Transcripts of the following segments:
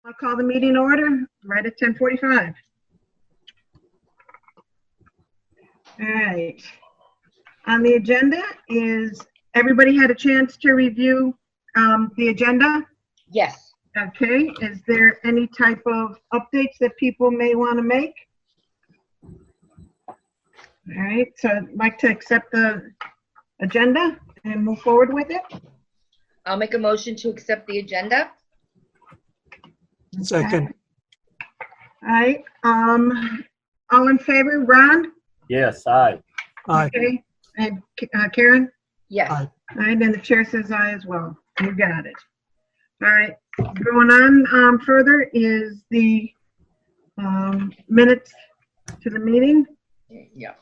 I'll call the meeting order right at 10:45. All right. On the agenda is, everybody had a chance to review the agenda? Yes. Okay, is there any type of updates that people may want to make? All right, so I'd like to accept the agenda and move forward with it. I'll make a motion to accept the agenda. Second. All right, all in favor, Ron? Yes, aye. Aye. Okay, and Karen? Yes. Aye. All right, and the chair says aye as well. You got it. All right, going on further is the minutes to the meeting. Yeah.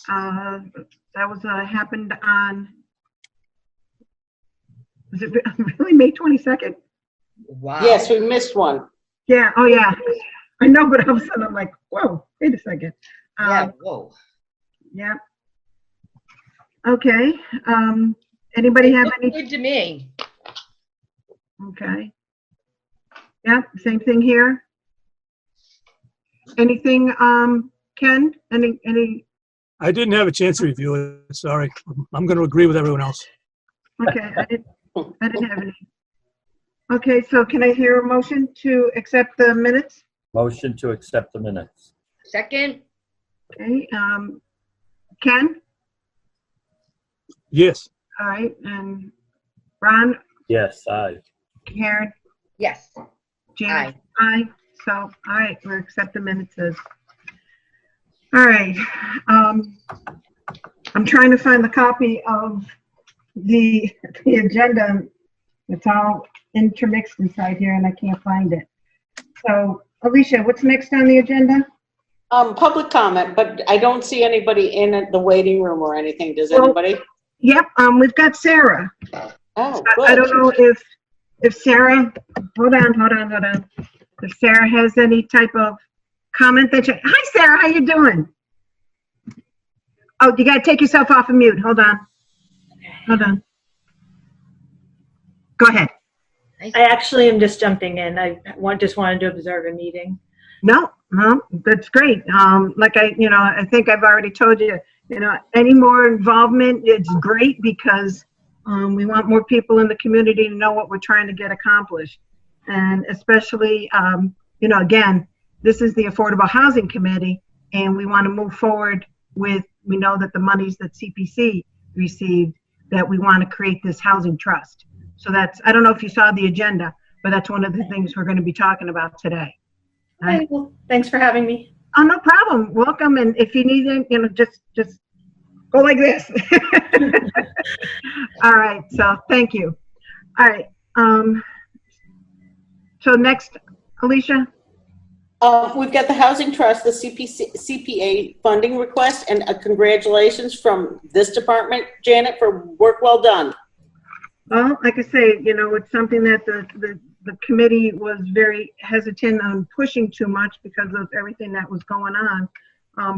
That was happened on, was it really May 22nd? Wow. Yes, we missed one. Yeah, oh yeah. I know, but all of a sudden I'm like, whoa, wait a second. Yeah. Whoa. Yeah. Okay, anybody have Looked any? good to me. Okay. Yeah, same thing here. Anything, Ken? Any? I didn't have a chance to review it, sorry. I'm going to agree with everyone else. Okay, I didn't have any. Okay, so can I hear a motion to accept the minutes? Motion to accept the minutes. Second. Okay, Ken? Yes. All right, and Ron, Yes, aye. Karen, Yes. Janet? Aye. So, all right, we'll accept the minutes as. All right, I'm trying to find the copy of the agenda. It's all intermixed inside here and I can't find it. So, Alicia, what's next on the agenda? Public comment, but I don't see anybody in the waiting room or anything. Does Well, anybody? Yep, we've got Sarah. Oh, I don't good. know if Sarah, hold on. If Sarah has any type of comment that you, hi Sarah, how you doing? Oh, you gotta take yourself off of mute. Hold on. Go ahead. I actually am just jumping in. Just wanted to observe a meeting. No, that's great. I think I've already told you, any more involvement, it's great because we want more people in the community to know what we're trying to get accomplished. And especially, again, this is the Affordable Housing Committee, and we want to move forward with, we know that the monies that CPC received, that we want to create this housing trust. So that's, I don't know if you saw the agenda, but that's one of the things we're going to be talking about today. Okay, well, thanks for having me. Oh, no problem. Welcome. And if you need it, just go like this. All right. So thank you. All right. So next, Alicia. We've got the Housing Trust, the CPA funding request, and congratulations from this department, Janet, for work well done. Well, like I say, it's something that the committee was very hesitant on pushing too much because of everything that was going on.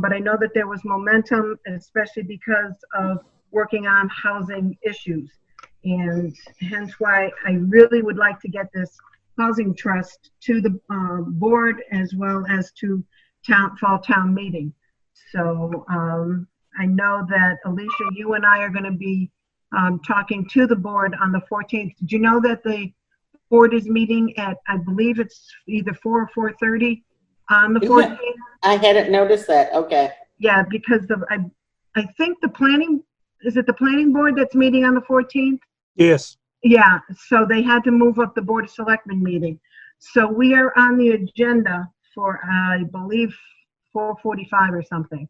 But I know that there was momentum, especially because of working on housing issues. And hence why I really would like to get this housing trust to the board as well as to fall town meeting. So I know that Alicia, you and I are going to be talking to the board on the 14th. Did you know that the board is meeting at, I believe it's either 4 or 4:30 on the 14th? I hadn't noticed that. Okay. Yeah, because I think is it the planning board that's meeting on the 14th? Yes. Yeah, so they had to move up the Board of Selectmen meeting. So we are on the agenda for, I believe, 4:45 or something.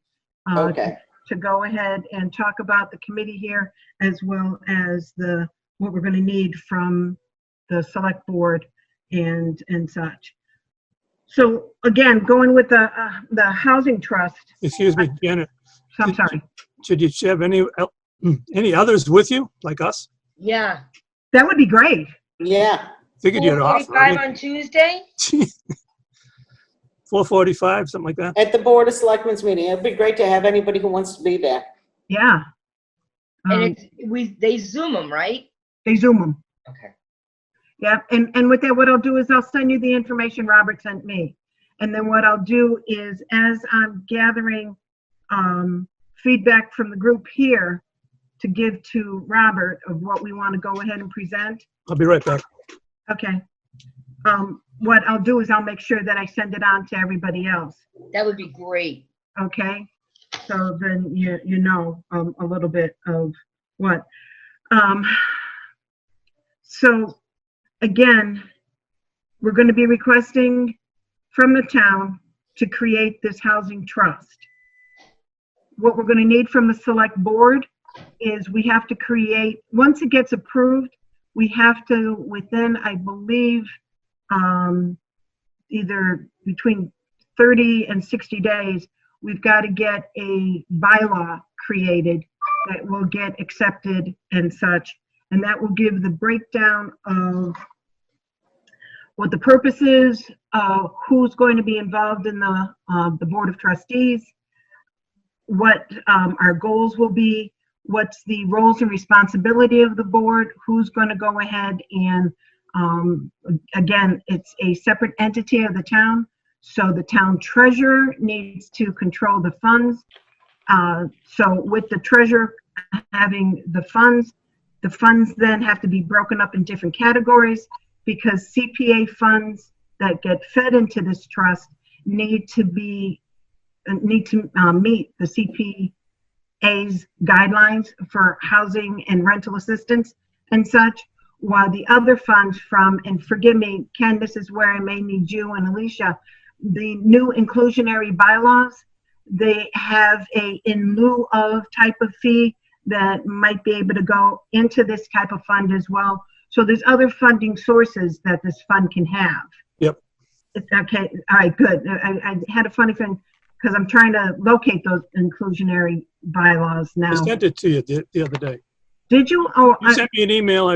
Okay. To go ahead and talk about the committee here, as well as what we're going to need from the select board and such. So again, going with the housing trust. Excuse me, Janet. I'm sorry. Should you have any others with you, like us? Yeah. That would be great. Yeah. Figured you'd offer. 4:45 on Tuesday? 4:45, something like that. At the Board of Selectmen's meeting. It'd be great to have anybody who wants to be there. Yeah. And they Zoom them, right? They Zoom them. Okay. Yeah, and with that, what I'll do is I'll send you the information Robert sent me. And then what I'll do is, as I'm gathering feedback from the group here to give to Robert of what we want to go ahead and present, I'll be right back. okay. What I'll do is I'll make sure that I send it on to everybody else, That would be great. okay? So then you know a little bit of what. Um, so again, we're going to be requesting from the town to create this housing trust. What we're going to need from the select board is we have to create, once it gets approved, we have to, within, I believe, either between 30 and 60 days, we've got to get a bylaw created that will get accepted and such. And that will give the breakdown of what the purpose is, who's going to be involved in the Board of Trustees, what our goals will be, what's the roles and responsibility of the board, who's going to go ahead and, again, it's a separate entity of the town, so the town treasurer needs to control the funds. So with the treasurer having the funds then have to be broken up in different categories, because CPA funds that get fed into this trust need to meet the CPA's guidelines for housing and rental assistance and such, while the other funds from, and forgive me, Ken, this is where I may need you and Alicia, the new inclusionary bylaws, they have a in lieu of type of fee that might be able to go into this type of fund as well. So there's other funding sources that this fund can have. Yep. Okay, all right, good. I had a funny thing because I'm trying to locate those inclusionary bylaws now. I sent it to you the other day. Did you? Oh, You sent me an email, I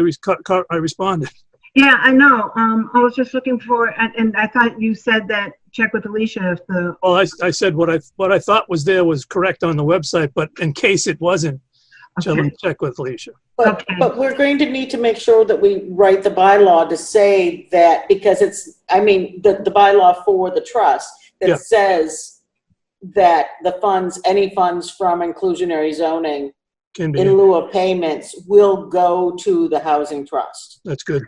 responded. yeah, I know. I was just looking for, and I thought you said that check with Alicia if the. Well, I said what I thought was there was correct on the website, but in case it wasn't, Okay. check with Alicia. Okay. But we're going to need to make sure that we write the bylaw to say that, because it's, I mean, the bylaw for the trust Yeah. that says that the funds, any funds from inclusionary zoning Can be. in lieu of payments will go to the housing trust. That's good.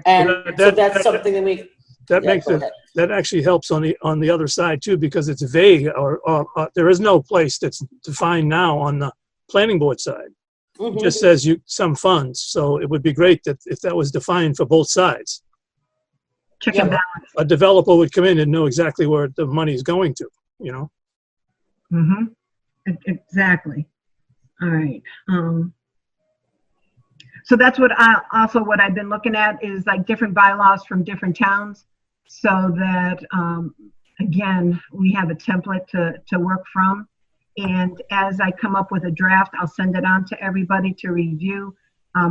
And That- so that- that's that- something that we. That Yeah, makes go it, ahead. that actually helps on the other side too, because it's vague, or there is no place that's defined now on the planning board side. It Mhm. just says some funds, so it would be great that if that was defined for both sides. Check Yeah. and balance. A developer would come in and know exactly where the money is going to, you know? Mm-hmm. Exactly. All right. So that's what what I've been looking at is like different bylaws from different towns, so that again we have a template to work from. And as I come up with a draft, I'll send it on to everybody to review,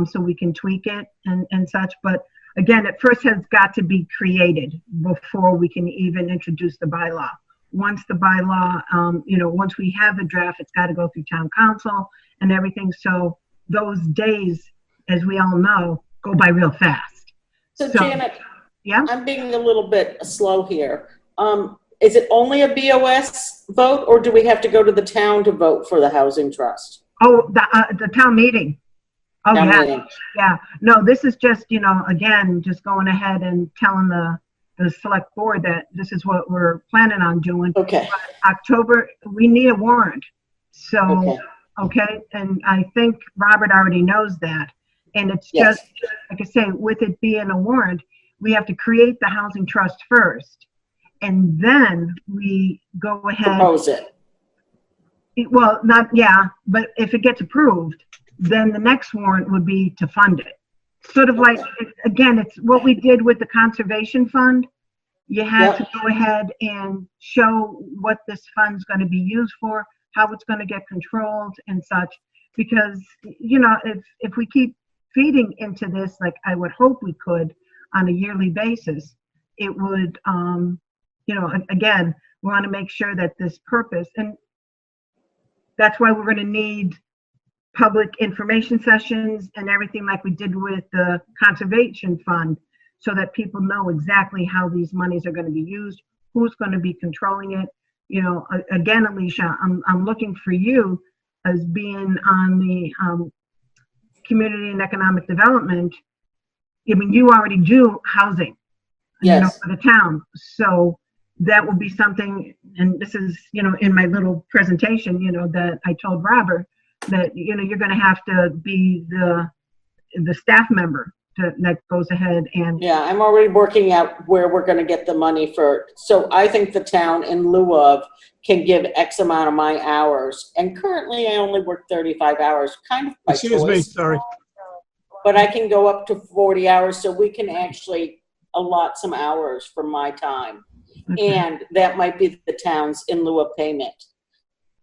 so we can tweak it and such. But again, it first has got to be created before we can even introduce the bylaw. Once the bylaw, once we have the draft, it's got to go through town council and everything. So those days, as we all know, go by real fast. So So- Janet, Yeah. I'm being a little bit slow here. Is it only a BOS vote, or do we have to go to the town to vote for the housing trust? Oh, the town meeting. Oh, Town yeah. meeting. Yeah. No, this is just, again, just going ahead and telling the select board that this is what we're planning on doing. Okay, October, we need a warrant. So, okay, okay. And I think Robert already knows that. And it's yes, just, like I say, with it being a warrant, we have to create the housing trust first. And then we go ahead. propose it. Well, not, yeah, but if it gets approved, then the next warrant would be to fund it. Sort of like, again, it's what we did with the conservation fund. You had to go ahead and show what this fund's going to be used for, how it's going to get controlled and such. Because, if we keep feeding into this, like I would hope we could on a yearly basis, it would, again, we want to make sure that this purpose, and that's why we're going to need public information sessions and everything like we did with the conservation fund, so that people know exactly how these monies are going to be used, who's going to be controlling it. You know, again, Alicia, I'm looking for you as being on the community and economic development. I mean, you already do housing, you know, Yes. for the town. So that will be something, and this is, you know, in my little presentation, you know, that I told Robert that, you know, you're going to have to be the staff member that goes ahead and, Yeah, I'm already working out where we're gonna get the money for, so I think the town in lieu of can give X amount of my hours. And currently I only work 35 hours, kind of by Excuse me, choice. sorry. But I can go up to 40 hours, so we can actually allot some hours for my time. okay, And that might be the town's in lieu of payment.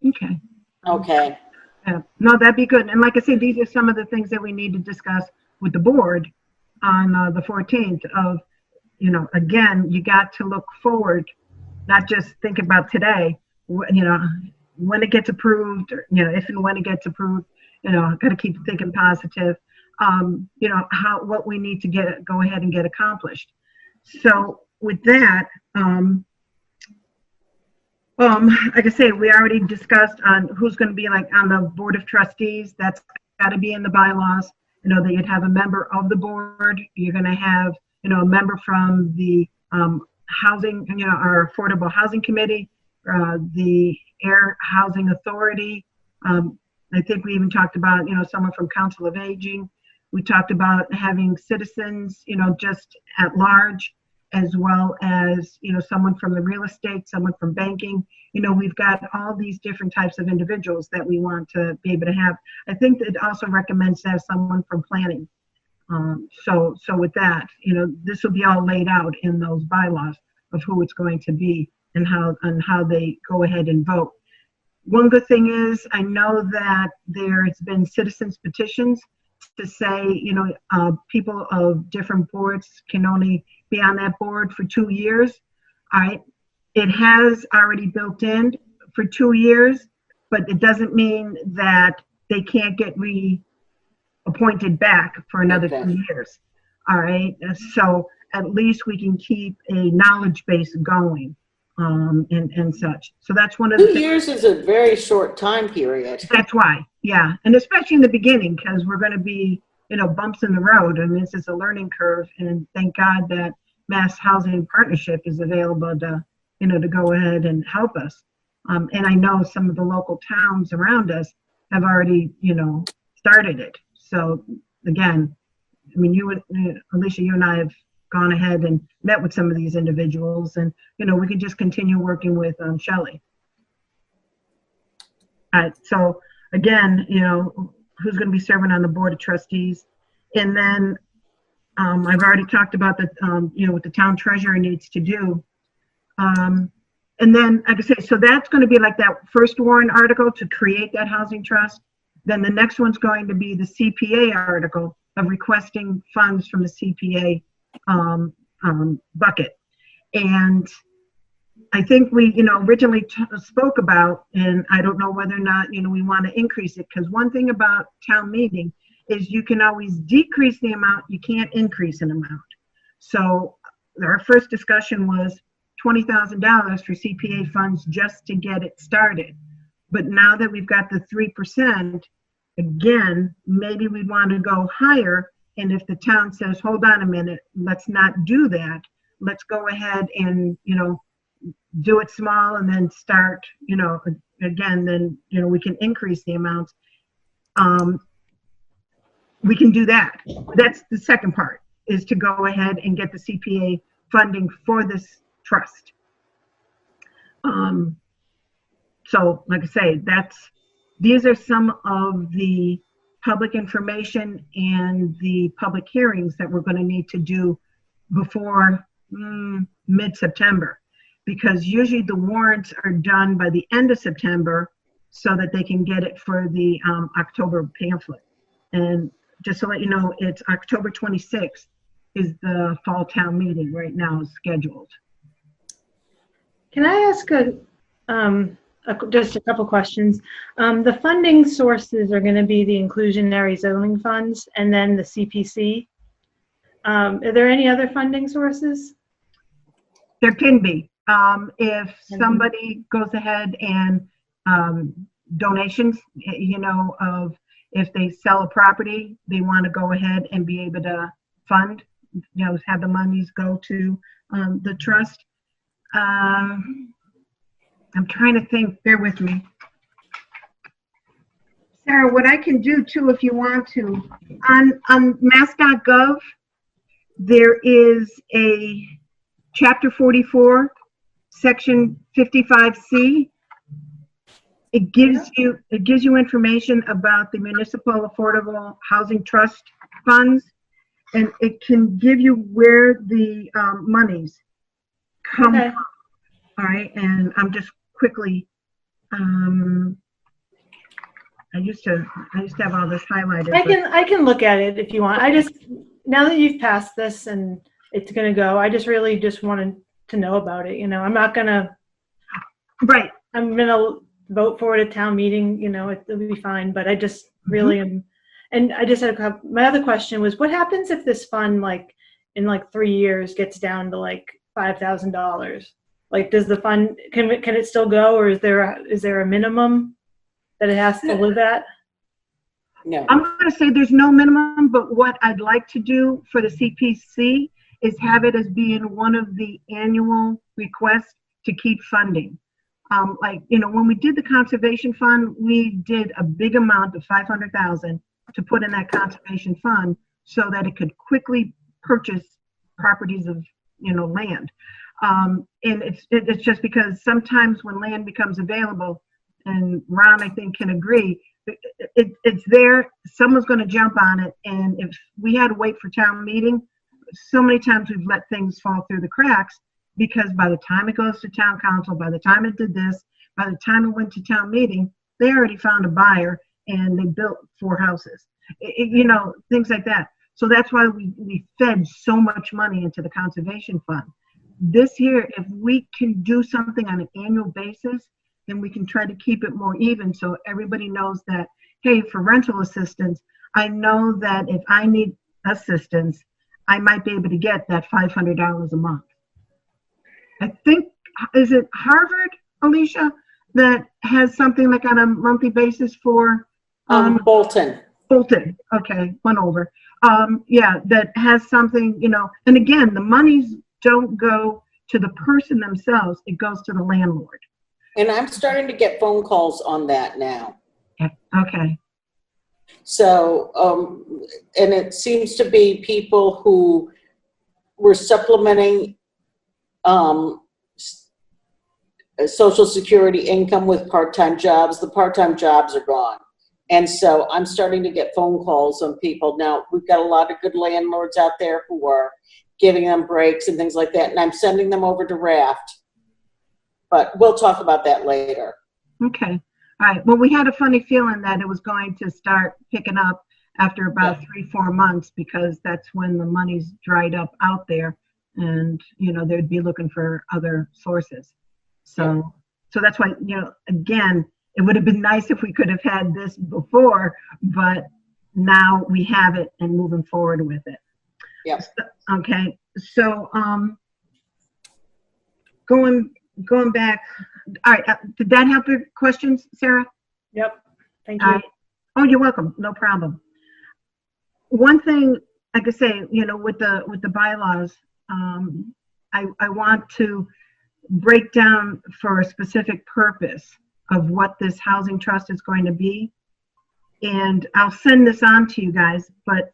okay. Okay, Yeah. No, that'd be good. And like I said, these are some of the things that we need to discuss with the board on the 14th of, you know, again, you got to look forward, not just think about today, you know, when it gets approved, or, you know, if and when it gets approved, you know, got to keep thinking positive, you know, what we need to go ahead and get accomplished. So with that, like I say, we already discussed on who's going to be like on the board of trustees. That's got to be in the bylaws. You know, that you'd have a member of the board. You're going to have, you know, a member from the housing, you know, our affordable housing committee, the Ayer Housing Authority. I think we even talked about, you know, someone from Council of Aging. We talked about having citizens, you know, just at large, as well as, you know, someone from the real estate, someone from banking. You know, we've got all these different types of individuals that we want to be able to have. I think that it also recommends to have someone from planning. So with that, you know, this will be all laid out in those bylaws of who it's going to be and how they go ahead and vote. One good thing is, I know that there's been citizens petitions to say, you know, people of different boards can only be on that board for 2 years. All right. It has already built in for 2 years, but it doesn't mean that they can't get reappointed back for another Okay. 2 years. All right. So at least we can keep a knowledge base going, and such. So that's one of the 2 things. years is a very short time period. That's why, yeah. And especially in the beginning, because we're going to be, you know, bumps in the road. And this is a learning curve. And thank God that Mass Housing Partnership is available to, you know, to go ahead and help us. And I know some of the local towns around us have already, you know, started it. So again, I mean, Alicia, you and I have gone ahead and met with some of these individuals, and, you know, we can just continue working with Shelley. So again, you know, who's going to be serving on the board of trustees. And then I've already talked about the, you know, what the town treasurer needs to do. And then, like I say, so that's going to be like that first warrant article to create that housing trust. Then the next one's going to be the CPA article of requesting funds from the CPA bucket. And I think we, you know, originally spoke about, and I don't know whether or not, you know, we want to increase it, because one thing about town meeting is you can always decrease the amount, you can't increase an amount. So our first discussion was $20,000 for CPA funds just to get it started. But now that we've got the 3%, again, maybe we want to go higher. And if the town says, hold on a minute, let's not do that. Let's go ahead and, you know, do it small and then start, you know, again, then, you know, we can increase the amounts. We can do that. That's the second part, is to go ahead and get the CPA funding for this trust. So like I say, these are some of the public information and the public hearings that we're going to need to do before mid-September, because usually the warrants are done by the end of September so that they can get it for the October pamphlet. And just to let you know, it's October 26th is the fall town meeting right now is scheduled. Can I ask just a couple questions. The funding sources are going to be the inclusionary zoning funds and then the CPC. Are there any other funding sources? There can be. If somebody goes ahead and donations, of if they sell a property, they want to go ahead and be able to fund, have the monies go to the trust. I'm trying to think, bear with me. Sarah, what I can do too, if you want to, on mass.gov, there is a chapter 44, section 55C. It gives you information about the municipal affordable housing trust funds, and it can give you where the monies come Okay. from. All right, and I'm just quickly. I used to have all this highlighted. I can look at it if you want. Now that you've passed this and it's going to go, I just really just wanted to know about it. I'm not going to. Right. I'm going to vote for it at town meeting, it'll be fine, but I just really am. And I just had my other question was, what happens if this fund, in 3 years, gets down to $5,000? Does the fund, can it still go, or is there a minimum that it has to live at? No. I'm going to say there's no minimum, but what I'd like to do for the CPC is have it as being one of the annual requests to keep funding. When we did the conservation fund, we did a big amount of $500,000 to put in that conservation fund so that it could quickly purchase properties of, land. And it's just because sometimes when land becomes available, and Ron, I think, can agree, it's there, someone's going to jump on it. And if we had to wait for town meeting, so many times we've let things fall through the cracks, because by the time it goes to town council, by the time it did this, by the time it went to town meeting, they already found a buyer and they built 4 houses, things like that. So that's why we fed so much money into the conservation fund. This year, if we can do something on an annual basis, then we can try to keep it more even, so everybody knows that, hey, for rental assistance, I know that if I need assistance, I might be able to get that $500 a month. I think, is it Harvard, Alicia, that has something on a monthly basis for? Bolton. Bolton, okay, one over. That has something, and again, the monies don't go to the person themselves, it goes to the landlord. And I'm starting to get phone calls on that now. Okay. So, and it seems to be people who were supplementing Social Security income with part-time jobs. The part-time jobs are gone. And so I'm starting to get phone calls on people. Now, we've got a lot of good landlords out there who are giving them breaks and things like that. And I'm sending them over to Raft. But we'll talk about that later. Okay. All right. Well, we had a funny feeling that it was going to start picking up after about 3-4 months, because that's when the money's dried up out there, and they'd be looking for other sources. So that's why, again, it would have been nice if we could have had this before, but now we have it and moving forward with it. Yeah. Okay. So going back. All right. Did that help your questions, Sarah? Yep. Thank you. Oh, you're welcome. No problem. One thing, like I say, with the bylaws, I want to break down for a specific purpose of what this housing trust is going to be. And I'll send this on to you guys, but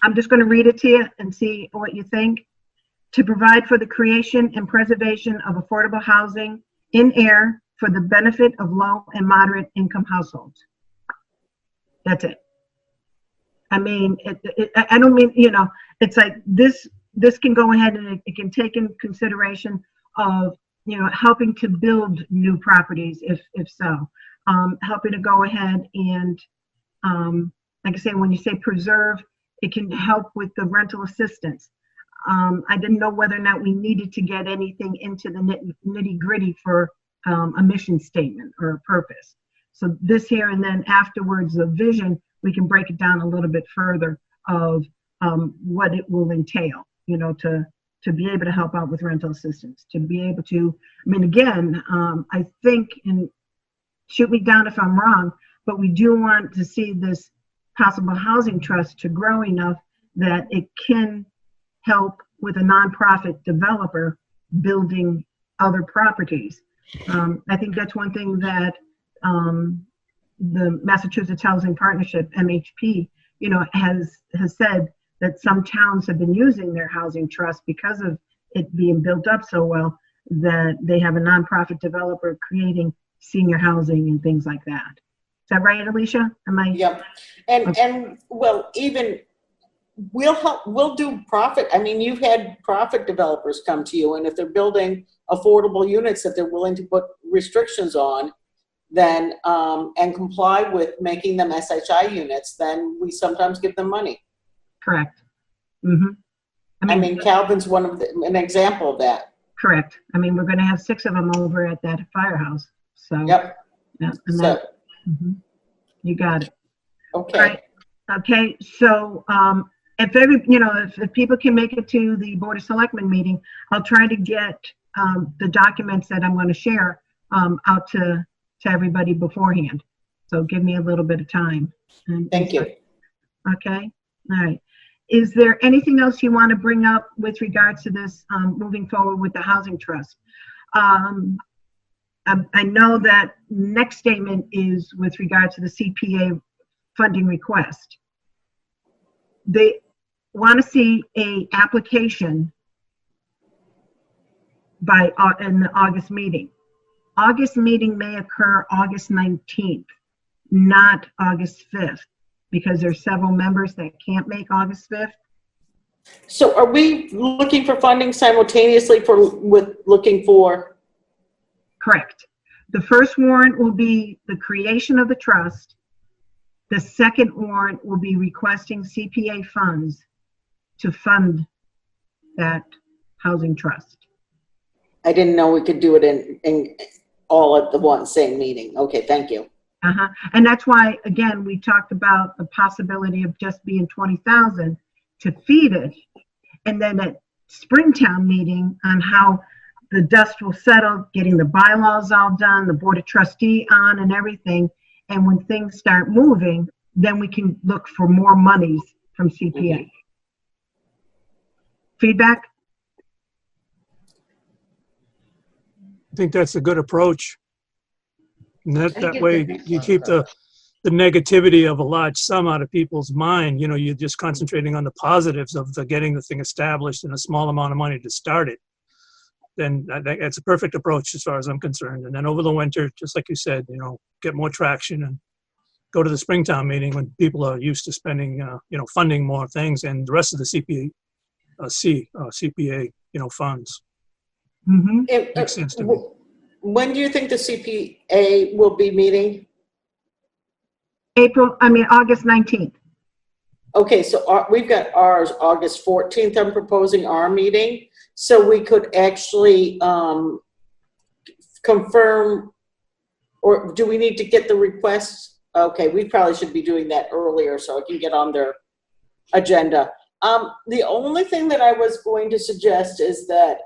I'm just going to read it to you and see what you think. To provide for the creation and preservation of affordable housing in Ayer for the benefit of low and moderate income households. That's it. I mean, I don't mean, it's like this can go ahead and it can take in consideration of, helping to build new properties if so, helping to go ahead and, like I say, when you say preserve, it can help with the rental assistance. I didn't know whether or not we needed to get anything into the nitty gritty for a mission statement or a purpose. So this here, and then afterwards, the vision, we can break it down a little bit further of what it will entail, you know, to be able to help out with rental assistance, to be able to, I mean, again, I think, and shoot me down if I'm wrong, but we do want to see this possible housing trust to grow enough that it can help with a nonprofit developer building other properties. I think that's one thing that the Massachusetts Housing Partnership, MHP, you know, has said that some towns have been using their housing trust because of it being built up so well that they have a nonprofit developer creating senior housing and things like that. Is that right, Alicia? Am I? Yep. And well, even we'll do profit. I mean, you've had profit developers come to you, and if they're building affordable units that they're willing to put restrictions on, then and comply with making them SHI units, then we sometimes give them money. Correct. Mm-hmm. I mean, Calvin's an example of that. Correct. I mean, we're going to have 6 of them over at that firehouse. So. Yep. Yeah, and So, that, you got it. okay. All right. Okay. So if people can make it to the Board of Selectmen meeting, I'll try to get the documents that I'm going to share out to everybody beforehand. So give me a little bit of time. Thank you. Okay. All right. Is there anything else you want to bring up with regards to this moving forward with the housing trust? I know that next statement is with regard to the CPA funding request. They want to see a application in the August meeting. August meeting may occur August 19th, not August 5th, because there's several members that can't make August 5th. So are we looking for funding simultaneously with looking for? Correct. The first warrant will be the creation of the trust. The second warrant will be requesting CPA funds to fund that housing trust. I didn't know we could do it in all at the same meeting. Okay, thank you. And that's why, again, we talked about the possibility of just being 20,000 to feed it. And then at Springtown meeting on how the dust will settle, getting the bylaws all done, the Board of Trustee on and everything. And when things start moving, then we can look for more monies from CPA. Feedback? I think that's a good approach. And think that it's way an excellent you keep the negativity of a large sum out of people's mind. You know, you're just concentrating on the positives of getting the thing established and a small amount of money to start it. Then I think it's a perfect approach as far as I'm concerned. And then over the winter, just like you said, you know, get more traction and go to the Springtown meeting when people are used to spending, funding more things, and the rest of the CPA, funds. Makes sense to me. When do you think the CPA will be meeting? August 19th. Okay, so we've got ours August 14th. I'm proposing our meeting. So we could actually confirm, or do we need to get the requests? Okay, we probably should be doing that earlier so I can get on their agenda. The only thing that I was going to suggest is that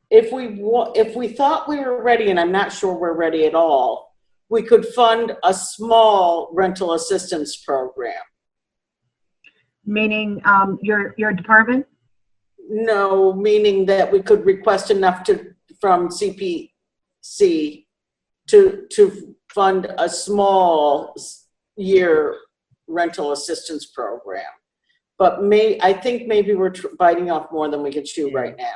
if we thought we were ready, and I'm not sure we're ready at all, we could fund a small rental assistance program. Meaning your department? No, meaning that we could request enough from CPC to fund a small year rental assistance program. But I think maybe we're biting off more than we can chew right now.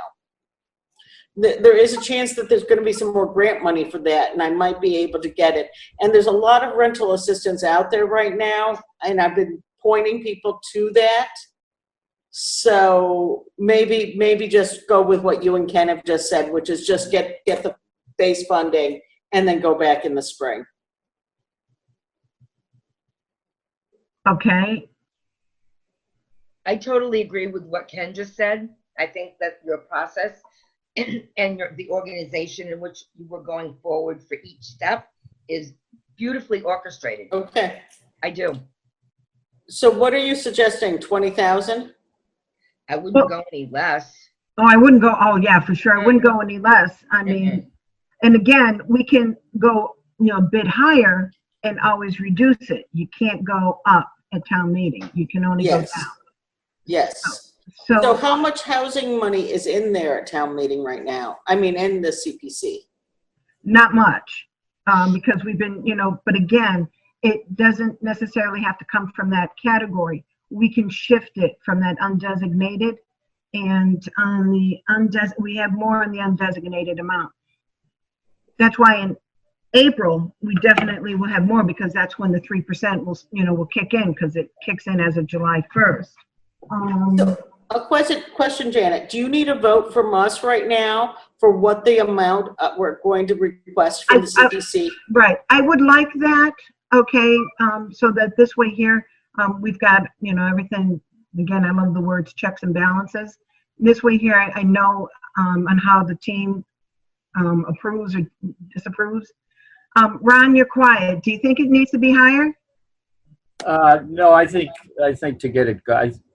There is a chance that there's going to be some more grant money for that, and I might be able to get it. And there's a lot of rental assistance out there right now, and I've been pointing people to that. So maybe just go with what you and Ken have just said, which is just get the base funding and then go back in the spring. Okay. I totally agree with what Ken just said. I think that your process and the organization in which you were going forward for each step is beautifully orchestrated. Okay. I do. So what are you suggesting? 20,000? I wouldn't Well- go any less. Oh, I wouldn't go, oh, yeah, for sure. I wouldn't go any less. I mean, and again, we can go, a bit higher and always reduce it. You can't go up at town meeting. You can only go Yes. down. Yes. So So, how much housing money is in there at town meeting right now? I mean, in the CPC? not much, because we've been, but again, it doesn't necessarily have to come from that category. We can shift it from that undesignated, and on the we have more on the undesignated amount. That's why in April, we definitely will have more, because that's when the 3% will kick in, because it kicks in as of July 1st. So, a question, Janet. Do you need a vote from us right now for what the amount we're going to request from the CPC? Right, I would like that, okay, so that this way here, we've got, everything, again, I love the words checks and balances. This way here, I know on how the team approves or disapproves. Ron, you're quiet. Do you think it needs to be higher? No, I think to get it,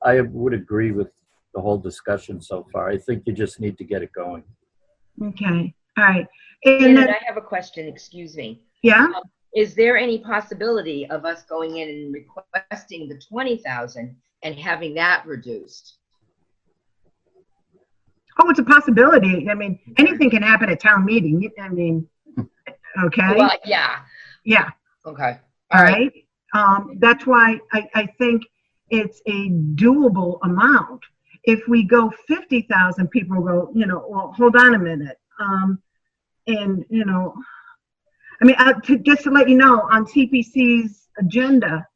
I would agree with the whole discussion so far. I think you just need to get it going. Okay, all right. And Janet, then, I have a question, excuse me. yeah, Is there any possibility of us going in and requesting the 20,000 and having that reduced? oh, it's a possibility. I mean, anything can happen at town meeting. I mean, okay, Well, yeah, yeah, okay. all right. That's why I think it's a doable amount. If we go 50,000, people go, well, hold on a minute. And, I mean, just to let you know, on CPC's agenda,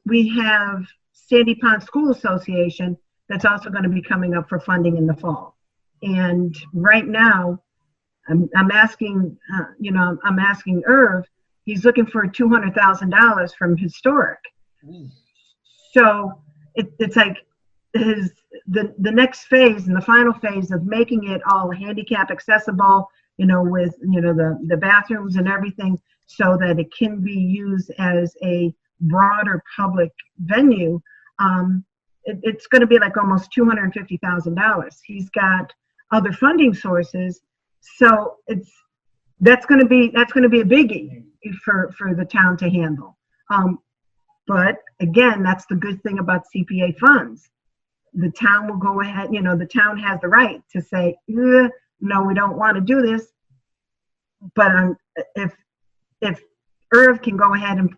we have Sandy Pond School Association that's also going to be coming up for funding in the fall. And right now, I'm asking, I'm asking Irv, he's looking for $200,000 from historic. So it's like the next phase and the final phase of making it all handicap accessible, with, the bathrooms and everything, so that it can be used as a broader public venue. It's going to be like almost $250,000. He's got other funding sources. So that's going to be a biggie for the town to handle. But again, that's the good thing about CPA funds. The town will go ahead, the town has the right to say, no, we don't want to do this. But if Irv can go ahead and,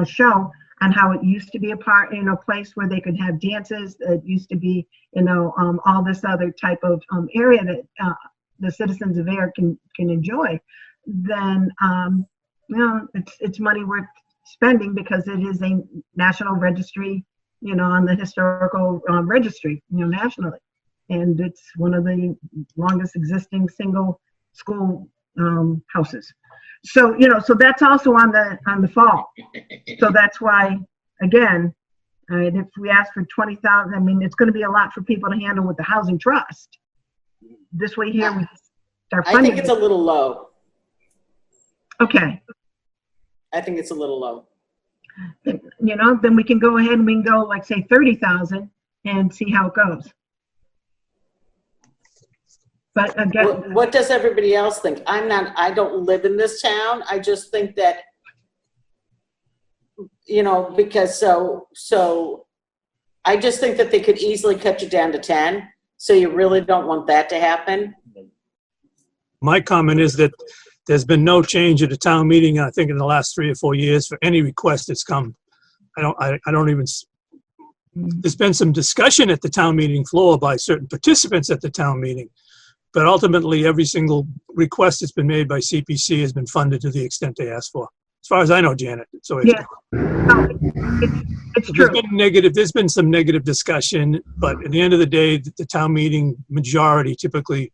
show on how it used to be a place where they could have dances, it used to be, all this other type of area that the citizens of Ayer can enjoy, then it's money worth spending, because it is a national registry, on the historical registry, nationally, and it's one of the longest existing single school houses. So so that's also on the fall. So that's why, again, if we ask for 20,000, I mean, it's going to be a lot for people to handle with the housing trust. This way here, we start funding. I think it's a little low. Okay. I think it's a little low. Then we can go ahead and we can go like say 30,000 and see how it goes. But again, What does everybody else think? I don't live in this town. I just think that, because so I just think that they could easily cut you down to 10. So you really don't want that to happen. My comment is that there's been no change at the town meeting, I think, in the last 3 or 4 years for any request that's come. I don't even, there's been some discussion at the town meeting floor by certain participants at the town meeting, but ultimately every single request that's been made by CPC has been funded to the extent they asked for. As far as I know, Janet. So yeah, it's true. There's been some negative discussion, but at the end of the day, the town meeting majority typically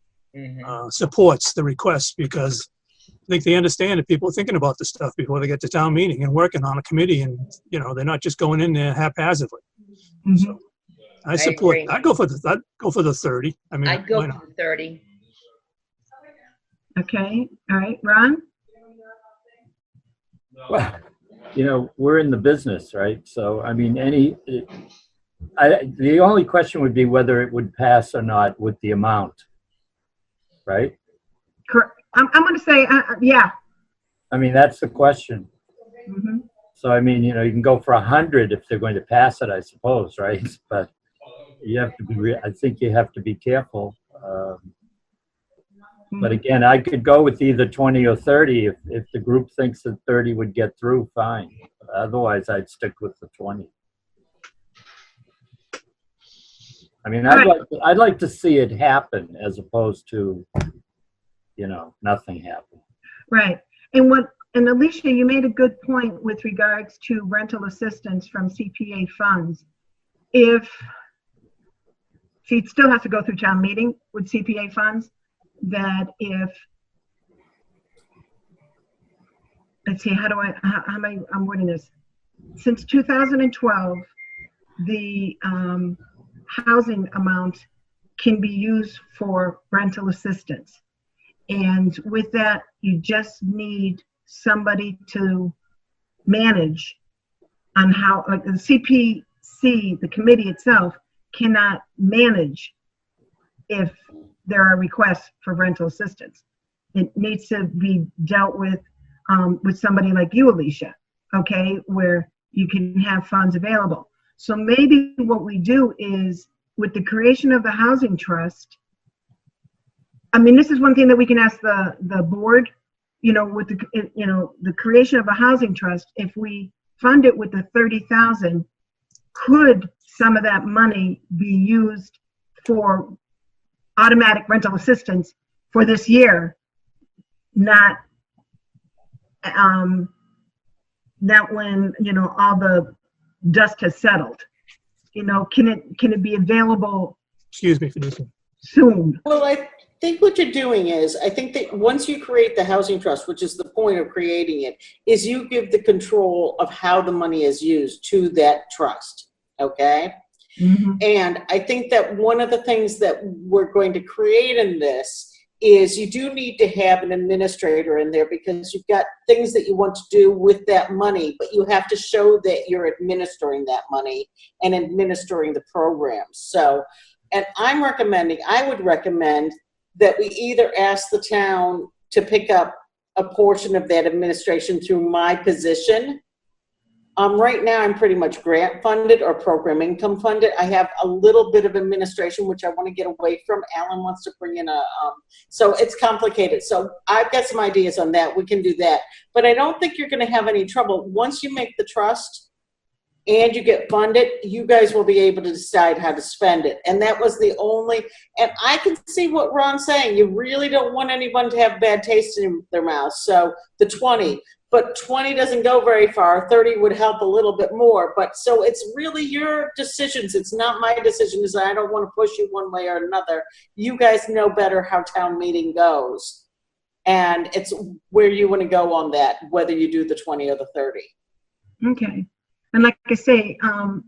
supports the request, because I think they understand that people are thinking about this stuff before they get to town meeting and working on a committee, and they're not just going in there haphazardly. Mhm. So, I support, agree. I'd go for the 30. I mean, I'd go why for not? the 30. Okay, all right, Ron? Well, we're in the business, right? So, I mean, the only question would be whether it would pass or not with the amount, right? Correct. I'm going to say, yeah. I mean, that's the question. Mhm. So, I mean, you can go for 100 if they're going to pass it, I suppose, right? But you have to be, I think you have to be careful. But again, I could go with either 20 or 30. If the group thinks that 30 would get through, fine. Otherwise, I'd stick with the 20. I mean, I'd like to see it happen as opposed to, nothing happen. Right. And Alicia, you made a good point with regards to rental assistance from CPA funds. See, it still has to go through town meeting with CPA funds, that let's see, how am I'm wording this? Since 2012, the housing amount can be used for rental assistance. And with that, you just need somebody to manage on how, like the CPC, the committee itself, cannot manage if there are requests for rental assistance. It needs to be dealt with somebody like you, Alicia, okay, where you can have funds available. So maybe what we do is, with the creation of the housing trust, I mean, this is one thing that we can ask the board, with the creation of a housing trust, if we fund it with the 30,000, could some of that money be used for automatic rental assistance for this year, not when, all the dust has settled? Can it be available Excuse me for this. soon? Well, I think what you're doing is, I think that once you create the housing trust, which is the point of creating it, is you give the control of how the money is used to that trust, okay? Mhm. And I think that one of the things that we're going to create in this is you do need to have an administrator in there, because you've got things that you want to do with that money, but you have to show that you're administering that money and administering the programs. So, and I would recommend that we either ask the town to pick up a portion of that administration through my position. Right now, I'm pretty much grant funded or program income funded. I have a little bit of administration, which I want to get away from. Alan wants to bring in so it's complicated. So I've got some ideas on that. We can do that. But I don't think you're going to have any trouble. Once you make the trust and you get funded, you guys will be able to decide how to spend it. And that was the only, and I can see what Ron's saying. You really don't want anyone to have bad taste in their mouth. So the 20. But 20 doesn't go very far. 30 would help a little bit more. But so it's really your decisions. It's not my decision. I don't want to push you one way or another. You guys know better how town meeting goes. And it's where you want to go on that, whether you do the 20 or the 30. Okay. And like I say,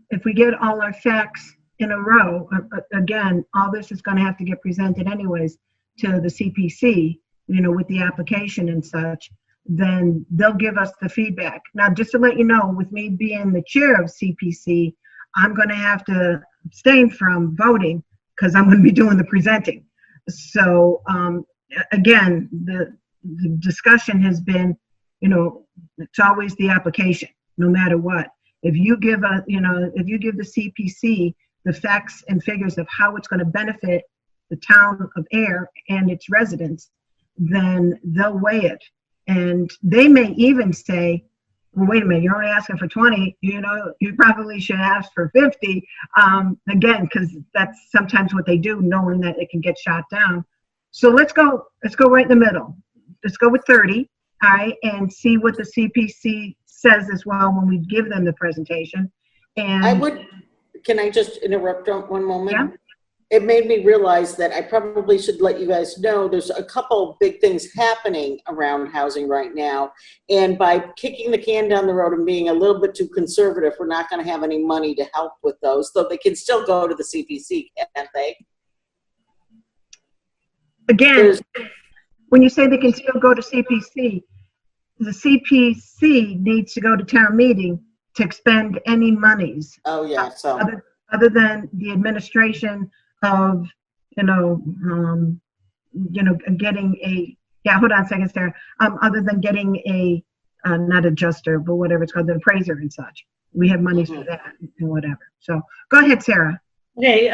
if we get all our facts in a row, again, all this is going to have to get presented anyways to the CPC, with the application and such. Then they'll give us the feedback. Now, just to let you know, with me being the chair of CPC, I'm going to have to abstain from voting because I'm going to be doing the presenting. So, again, the discussion has been, it's always the application, no matter what. If you give the CPC the facts and figures of how it's going to benefit the town of Ayer and its residents, then they'll weigh it. And they may even say, well, wait a minute, you're only asking for 20, you probably should ask for 50. Again, because that's sometimes what they do, knowing that it can get shot down. So let's go right in the middle. Let's go with 30, all right, and see what the CPC says as well when we give them the presentation. And can I just interrupt one moment? Yeah. it made me realize that I probably should let you guys know there's a couple big things happening around housing right now. And by kicking the can down the road and being a little bit too conservative, we're not going to have any money to help with those, though they can still go to the CPC, can't they? Again, There's, when you say they can still go to CPC, the CPC needs to go to town meeting to expend any monies oh yeah, so, other than the administration of, getting hold on a second, Sarah. Other than getting a, not adjuster, but whatever it's called, the appraiser and such. We have monies for that and whatever. So go ahead, Sarah. Okay,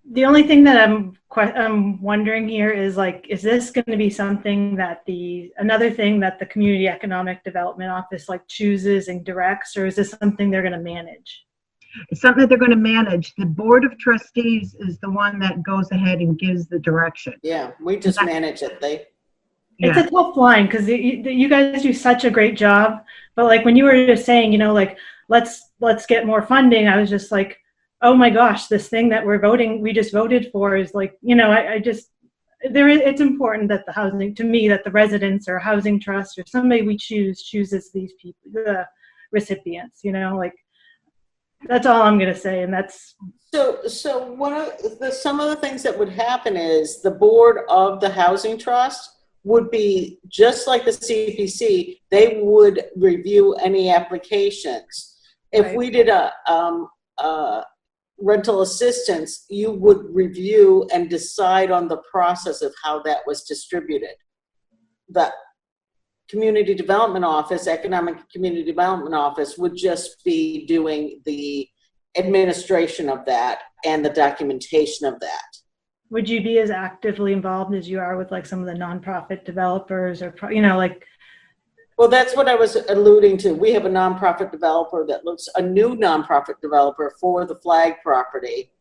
the only thing that I'm wondering here is like, is this going to be something that another thing that the Community Economic Development Office like chooses and directs, or is this something they're going to manage? It's something that they're going to manage. The Board of Trustees is the one that goes ahead and gives the direction. yeah, we just manage it. It's a tough line because you guys do such a great job. But like when you were just saying, like, let's get more funding, I was just like, oh my gosh, this thing that we just voted for is like, it's important that that the residents or housing trust or somebody we chooses these people, the recipients, like, that's all I'm going to say. And that's. So some of the things that would happen is the board of the housing trust would be just like the CPC. They would review any applications. If Right. we did a rental assistance, you would review and decide on the process of how that was distributed. The Community Development Office, Economic Community Development Office would just be doing the administration of that and the documentation of that. Would you be as actively involved as you are with like some of the nonprofit developers or, Well, that's what I was alluding to. We have a nonprofit developer a new nonprofit developer for the flag property.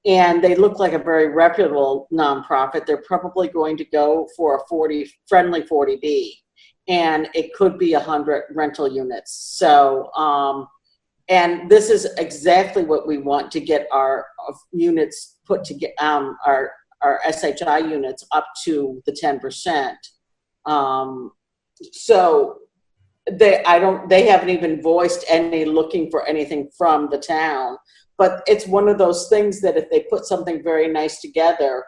And they look like a very reputable nonprofit. They're probably going to go for a friendly 40B. And it could be 100 rental units. So, and this is exactly what we want to get our units put to get, our SHI units up to the 10%. So they haven't even voiced any looking for anything from the town, but it's one of those things that if they put something very nice together,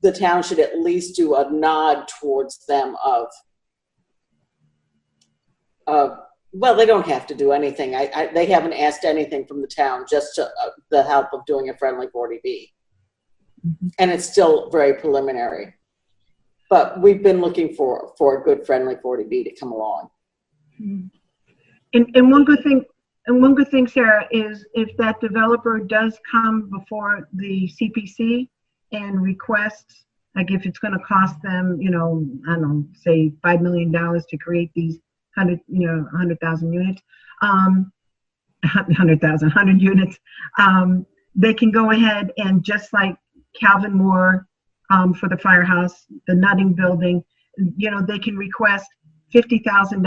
the town should at least do a nod towards them well, they don't have to do anything. They haven't asked anything from the town, just the help of doing a friendly 40B. Mm-hmm. And it's still very preliminary. But we've been looking for a good friendly 40B to come along. And one good thing, Sarah, is if that developer does come before the CPC and requests, like if it's going to cost them, I don't know, say $5 million to create these 100,000 units, 100 units, they can go ahead and just like Calvin Moore for the firehouse, the Nutting building, they can request $50,000,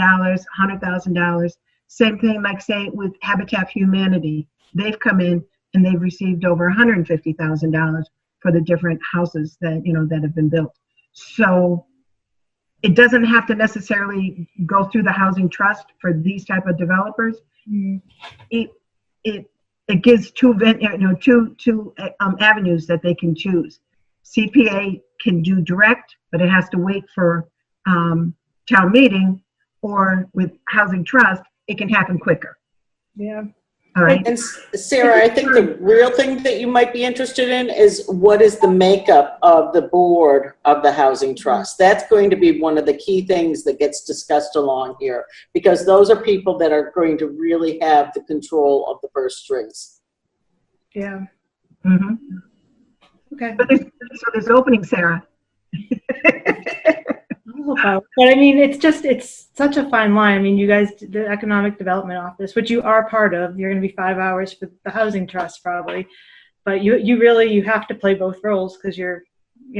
$100,000. Same thing, like say with Habitat for Humanity, they've come in and they've received over $150,000 for the different houses that that have been built. So it doesn't have to necessarily go through the housing trust for these type of developers. Mm-hmm. It gives two avenues that they can choose. CPA can do direct, but it has to wait for town meeting, or with housing trust, it can happen quicker. Yeah. All right. And Sarah, I think the real thing that you might be interested in is what is the makeup of the board of the housing trust. That's going to be one of the key things that gets discussed along here, because those are people that are going to really have the control of the purse strings. Yeah. Mm-hmm. Okay. So there's opening, Sarah. But I mean, it's such a fine line. I mean, you guys, the Economic Development Office, which you are part of, you're going to be 5 hours for the Housing Trust probably, but you have to play both roles because you're,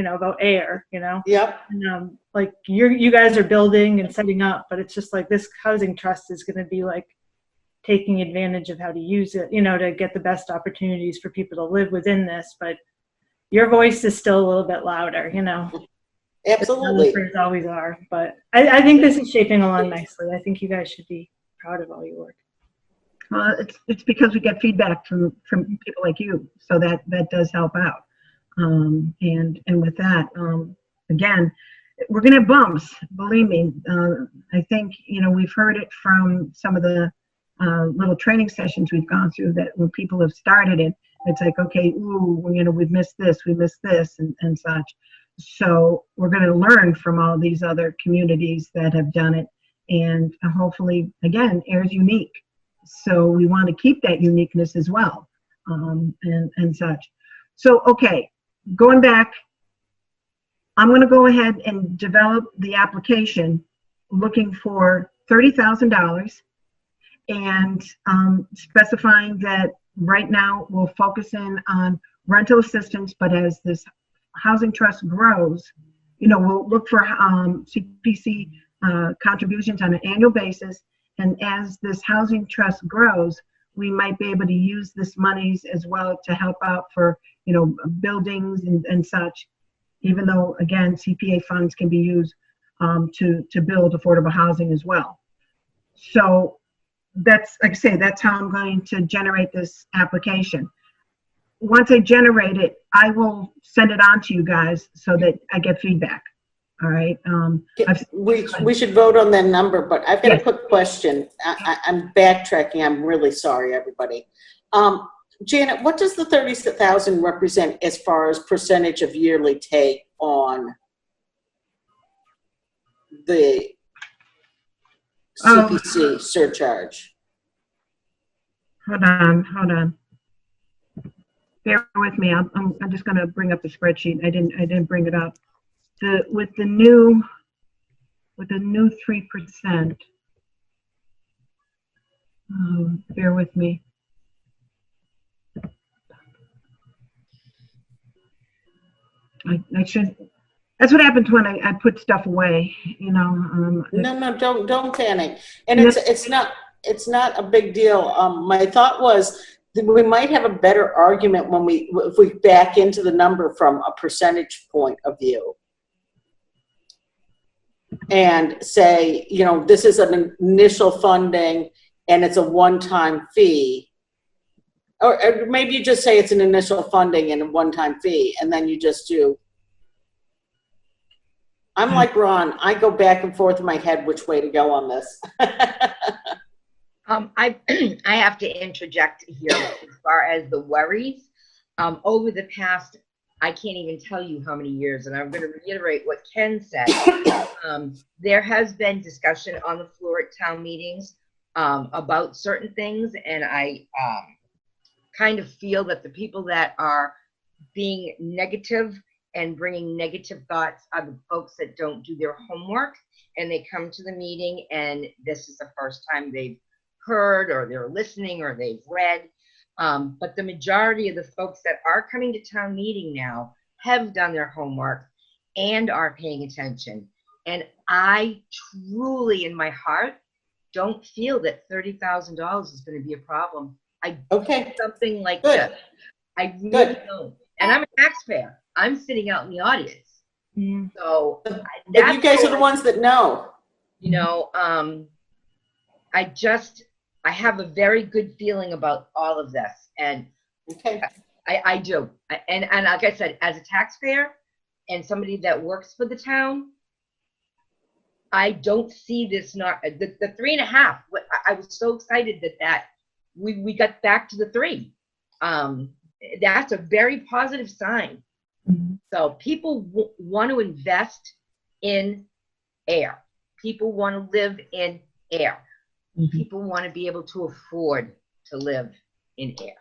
about Ayer, Yep. And, like you guys are building and setting up, but it's just like this Housing Trust is going to be like taking advantage of how to use it, to get the best opportunities for people to live within this. But your voice is still a little bit louder, you know. Absolutely. Developers always are, but I think this is shaping along nicely. I think you guys should be proud of all your work. Well, it's because we get feedback from people like you, so that does help out. And with that, again, we're gonna have bumps. Believe me. I think we've heard it from some of the little training sessions we've gone through, that when people have started it, it's like, okay, ooh, we've missed this, and such. So we're going to learn from all these other communities that have done it, and hopefully, again, Ayer's unique. So we want to keep that uniqueness as well, and such. So, okay, going back, I'm going to go ahead and develop the application looking for $30,000 and specifying that right now we'll focus in on rental assistance, but as this housing trust grows, we'll look for CPC contributions on an annual basis. And as this housing trust grows, we might be able to use this monies as well to help out for, buildings and such, even though, again, CPA funds can be used to build affordable housing as well. So that's, like I say, that's how I'm going to generate this application. Once I generate it, I will send it on to you guys so that I get feedback. All right. We should vote on that number, but I've got a quick question. I'm backtracking. I'm really sorry, everybody. Janet, what does the 30,000 represent as far as percentage of yearly take on the CPC surcharge? Hold on. Bear with me. I'm just going to bring up the spreadsheet. I didn't bring it up. With the new 3%. Bear with me. I should. That's what happens when I put stuff away. No, don't panic. And it's not a big deal. My thought was that we might have a better argument if we back into the number from a percentage point of view. And say, this is an initial funding and it's a one-time fee. Or maybe you just say it's an initial funding and a one-time fee, and then you just do. I'm like Ron, I go back and forth in my head which way to go on this. I have to interject here as far as the worries. Over the past, I can't even tell you how many years, and I'm going to reiterate what Ken said. There has been discussion on the floor at town meetings about certain things, and I kind of feel that the people that are being negative and bringing negative thoughts are the folks that don't do their homework, and they come to the meeting and this is the first time they've heard or they're listening or they've read. But the majority of the folks that are coming to town meeting now have done their homework and are paying attention. And I truly, in my heart, don't feel that $30,000 is going to be a problem. I Okay. Something like Good. this. I really don't. And I'm a taxpayer. I'm sitting out in the audience. So But you guys are the ones that know. I have a very good feeling about all of this. And Okay. I do. And like I said, as a taxpayer and somebody that works for the town, I don't see this the 3.5. I was so excited that we got back to the 3. That's a very positive sign. Mm-hmm. So people want to invest in Ayer. People want to live in Ayer. Mm-hmm. People want to be able to afford to live in Ayer.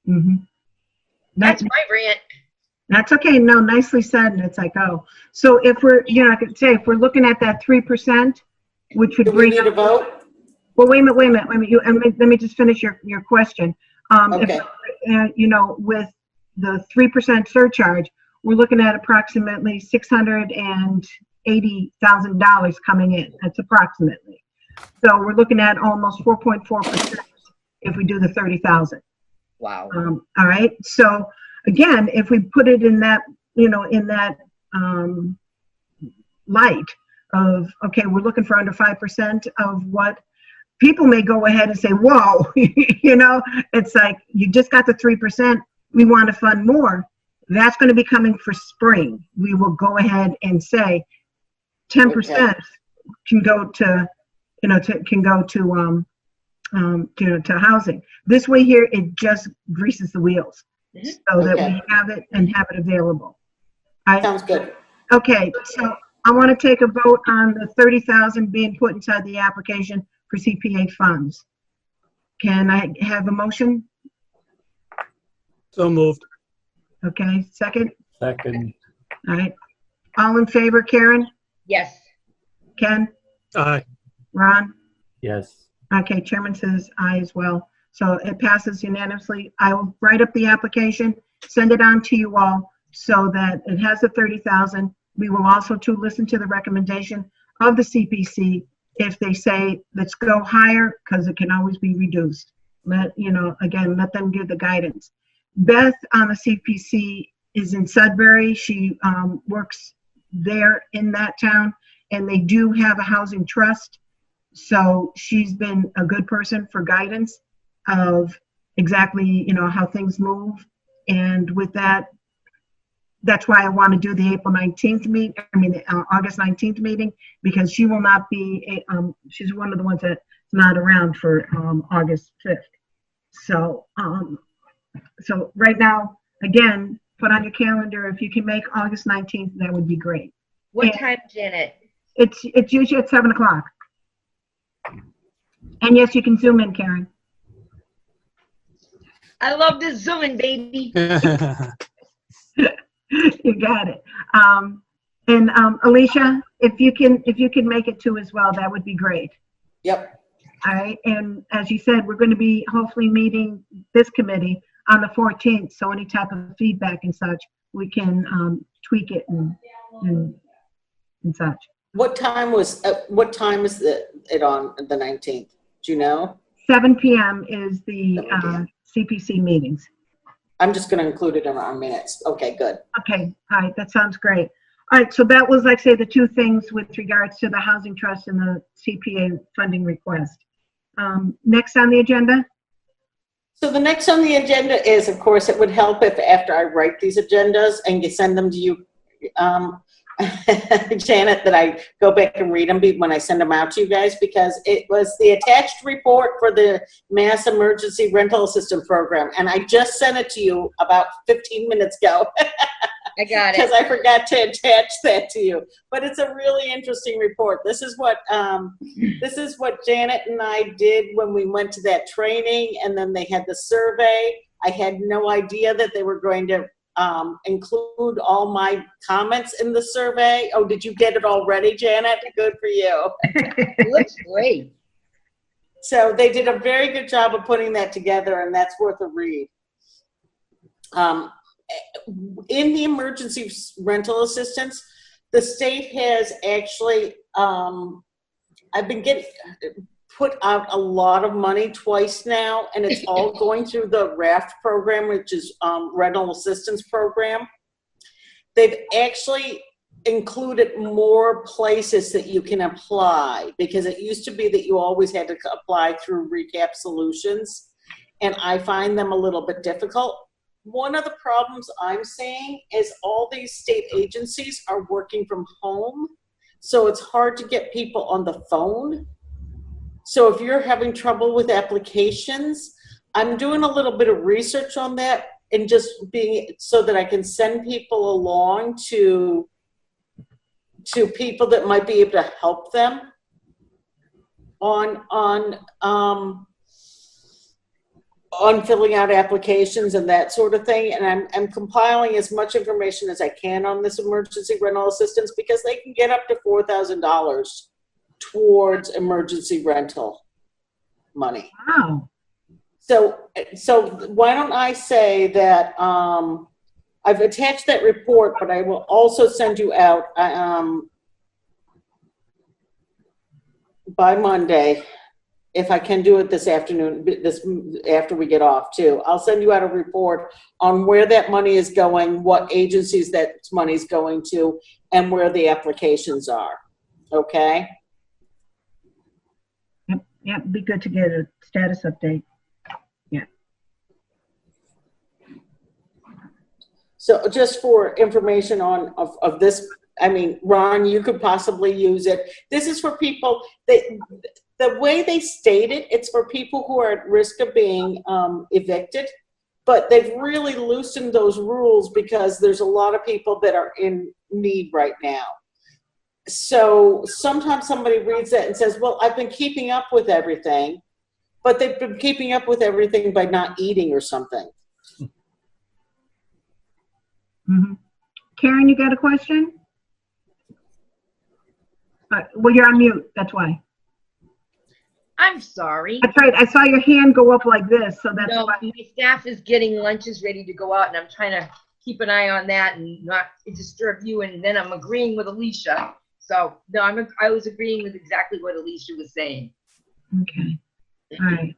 Mm-hmm. That's my rant. That's okay. No, nicely said. And it's like, oh, so if we're, I could say if we're looking at that 3%, which would Do we bring need up. a vote? Well, wait a minute. Let me just finish your question. Okay. With the 3% surcharge, we're looking at approximately $680,000 coming in. That's approximately. So we're looking at almost 4.4% if we do the 30,000. Wow. All right. So again, if we put it in that, in that light of, okay, we're looking for under 5% of what people may go ahead and say, whoa, it's like, you just got the 3%. We want to fund more. That's going to be coming for spring. We will go ahead and say 10% can go to, to housing. This way here, it just greases the wheels so that we have it and have it available. Sounds good. Okay, so I want to take a vote on the 30,000 being put inside the application for CPA funds. Can I have a motion? So moved. Okay, second? Second. All right. All in favor, Karen? Yes. Ken? Aye. Ron? Yes. Okay, chairman says aye as well. So it passes unanimously. I will write up the application, send it on to you all so that it has the 30,000. We will also to listen to the recommendation of the CPC if they say, let's go higher, because it can always be reduced. Again, let them give the guidance. Beth on the CPC is in Sudbury. She works there in that town, and they do have a housing trust. So she's been a good person for guidance of exactly, how things move. And with that, that's why I want to do the April 19th August 19th meeting, because she will not be, she's one of the ones that's not around for August 5th. So, so right now, again, put on your calendar, if you can make August 19th, that would be great. What time, Janet? It's usually at 7 o'clock. And yes, you can zoom in, Karen. I love this Zooming, baby. You got it. Alicia, if you can make it too as well, that would be great. Yep. All right. And as you said, we're going to be hopefully meeting this committee on the 14th. So any type of feedback and such, we can tweak it and such. What time is it on the 19th? Do you know? 7 p.m. is the 7 p.m. CPC meetings. I'm just going to include it in our minutes. Okay, good. Okay. All right. That sounds great. All right. So that was, like I say, the two things with regards to the housing trust and the CPA funding request. Next on the agenda. So the next on the agenda is, of course, it would help if after I write these agendas and you send them to you, Janet, that I go back and read them when I send them out to you guys, because it was the attached report for the Mass Emergency Rental Assistance Program. And I just sent it to you about 15 minutes ago. I got it. Because I forgot to attach that to you. But it's a really interesting report. This is what Janet and I did when we went to that training, and then they had the survey. I had no idea that they were going to include all my comments in the survey. Oh, did you get it already, Janet? Good for you. It looks great. So they did a very good job of putting that together, and that's worth a read. In the emergency rental assistance, the state has actually, I've been getting put out a lot of money twice now, and it's all going through the RAFT program, which is rental assistance program. They've actually included more places that you can apply, because it used to be that you always had to apply through Recap Solutions, and I find them a little bit difficult. One of the problems I'm seeing is all these state agencies are working from home, so it's hard to get people on the phone. So if you're having trouble with applications, I'm doing a little bit of research on that, and just being so that I can send people along to people that might be able to help them on filling out applications and that sort of thing. And I'm compiling as much information as I can on this emergency rental assistance, because they can get up to $4,000 towards emergency rental money. Wow. So why don't I say that I've attached that report, but I will also send you out by Monday if I can do it this afternoon, after we get off too. I'll send you out a report on where that money is going, what agencies that money is going to, and where the applications are. Okay? Yeah, be good to get a status update. So just for information of this, I mean, Ron, you could possibly use it. This is for people, the way they state it, it's for people who are at risk of being evicted, but they've really loosened those rules because there's a lot of people that are in need right now. So sometimes somebody reads that and says, well, I've been keeping up with everything, but they've been keeping up with everything by not eating or something. Mm-hmm. Karen, you got a question? Well, you're on mute, that's why. I'm sorry. That's right, I saw your hand go up like this, so that's No, why. my staff is getting lunches ready to go out, and I'm trying to keep an eye on that and not disturb you. And then I'm agreeing with Alicia. So no, I was agreeing with exactly what Alicia was saying. Okay, all right.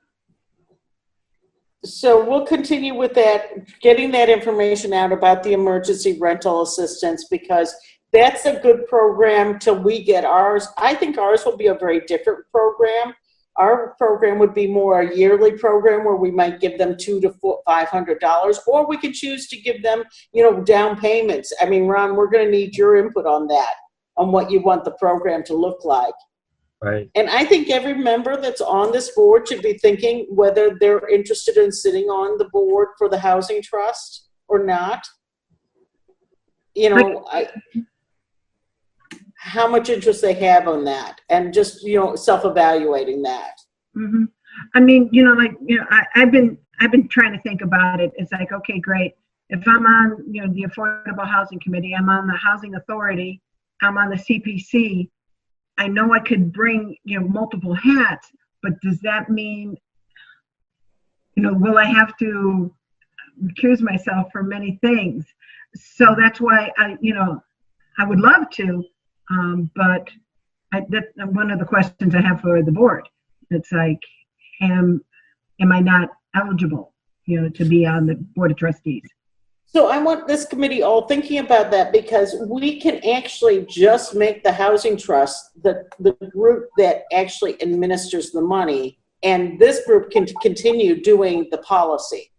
So we'll continue with that, getting that information out about the emergency rental assistance, because that's a good program till we get ours. I think ours will be a very different program. Our program would be more a yearly program where we might give them $200 to $500, or we could choose to give them, down payments. I mean, Ron, we're going to need your input on that, on what you want the program to look like. Right. And I think every member that's on this board should be thinking whether they're interested in sitting on the board for the Housing Trust or not. How much interest they have on that, and just, self-evaluating that. Mm-hmm. I mean, I've been trying to think about it. It's like, okay, great. If I'm on, the Affordable Housing Committee, I'm on the Housing Authority, I'm on the CPC, I know I could bring, multiple hats, but does that mean, will I have to recuse myself for many things? So that's why I would love to, but that's one of the questions I have for the board. It's like, am I not eligible, to be on the Board of Trustees? So I want this committee all thinking about that, because we can actually just make the Housing Trust the group that actually administers the money, and this group can continue doing the policy.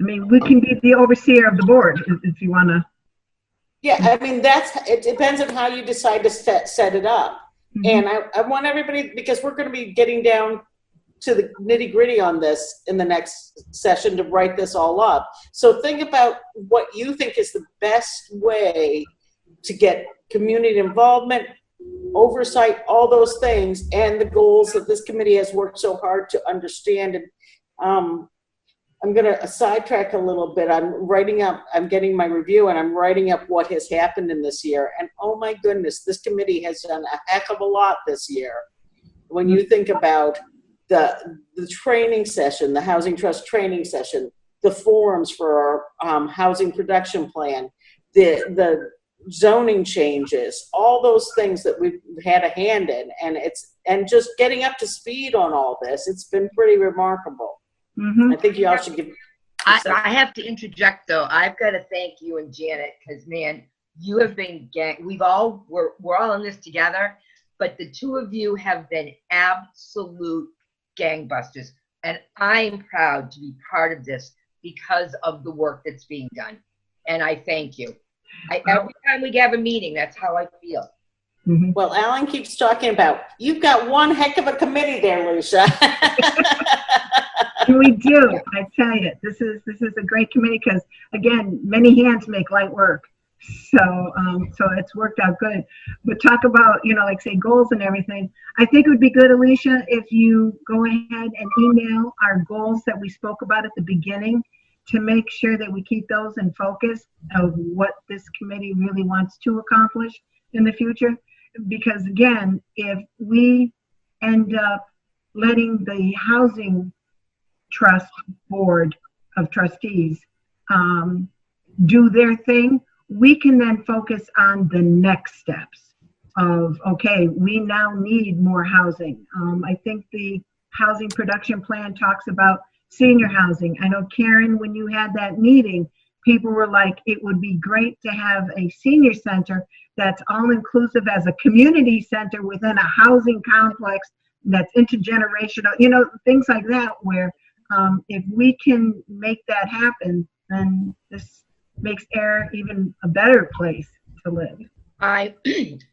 I mean, we can be the overseer of the board if you want to. Yeah, I mean, it depends on how you decide to set it up. Mm-hmm. And I want everybody, because we're going to be getting down to the nitty gritty on this in the next session to write this all up. So think about what you think is the best way to get community involvement, oversight, all those things, and the goals that this committee has worked so hard to understand. And I'm going to sidetrack a little bit. I'm getting my review, and I'm writing up what has happened in this year. And oh my goodness, this committee has done a heck of a lot this year. When you think about the training session, the Housing Trust training session, the forums for our housing production plan, the zoning changes, all those things that we've had a hand in, and just getting up to speed on all this, it's been pretty remarkable. Mm-hmm. I think you all should give. I have to interject though. I've got to thank you and Janet, because man, you have been we're all in this together, but the two of you have been absolute gangbusters, and I am proud to be part of this because of the work that's being done, and I thank you. Every time we have a meeting, that's how I feel. Mm-hmm. Well, Alan keeps talking about, you've got one heck of a committee there, Lucia. We do. I tell you, this is a great committee, because again, many hands make light work. So it's worked out good. But talk about, like say goals and everything. I think it would be good, Alicia, if you go ahead and email our goals that we spoke about at the beginning, to make sure that we keep those in focus of what this committee really wants to accomplish in the future. Because again, if we end up letting the Housing Trust Board of Trustees do their thing, we can then focus on the next steps of, okay, we now need more housing. I think the housing production plan talks about senior housing. I know, Karen, when you had that meeting, people were like, it would be great to have a senior center that's all inclusive as a community center within a housing complex that's intergenerational, you know, things like that, where if we can make that happen, then this makes Ayer even a better place to live. I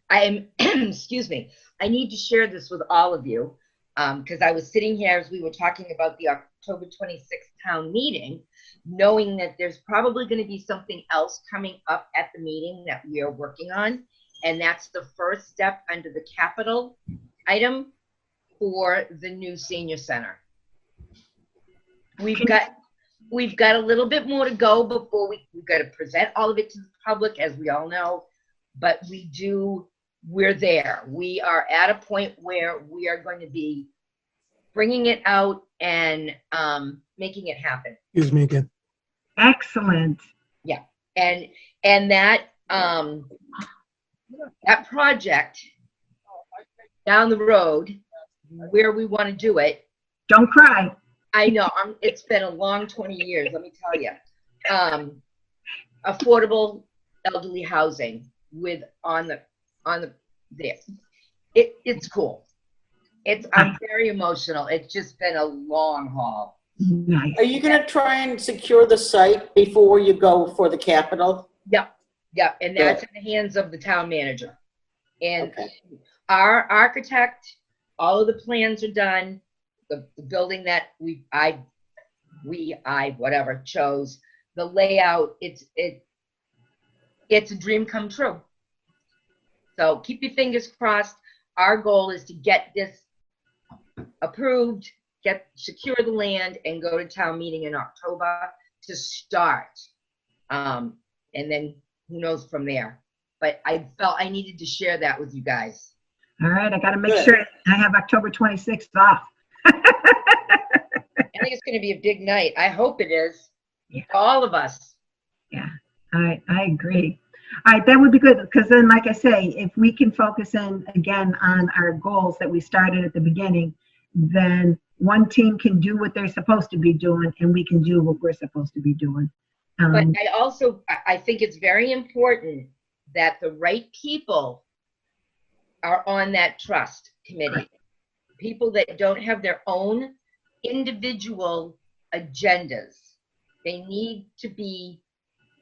am, excuse me, I need to share this with all of you, because I was sitting here as we were talking about the October 26th town meeting, knowing that there's probably going to be something else coming up at the meeting that we are working on, and that's the first step under the capital item for the new senior center. We've got a little bit more to go before we've got to present all of it to the public, as we all know, but we're there. We are at a point where we are going to be bringing it out and making it happen. Excuse me again. Excellent. Yeah, and that that project down the road where we want to do it. Don't cry. I know, it's been a long 20 years, let me tell you. Affordable elderly housing with on the there. It's cool. I'm very emotional. It's just been a long haul. Nice. Are you going to try and secure the site before you go for the capital? Yep, and that's in the hands of the town manager. And Okay. our architect, all of the plans are done. The building that I chose, the layout, it's a dream come true. So keep your fingers crossed. Our goal is to get this approved, secure the land, and go to town meeting in October to start. And then who knows from there. But I felt I needed to share that with you guys. All right, I got to make sure I have October 26th off. I think it's going to be a big night. I hope it is. Yeah. For all of us. Yeah, I agree. All right, that would be good, because then, like I say, if we can focus in again on our goals that we started at the beginning, then one team can do what they're supposed to be doing, and we can do what we're supposed to be doing. But I think it's very important that the right people are on that trust committee. People that don't have their own individual agendas. They need to be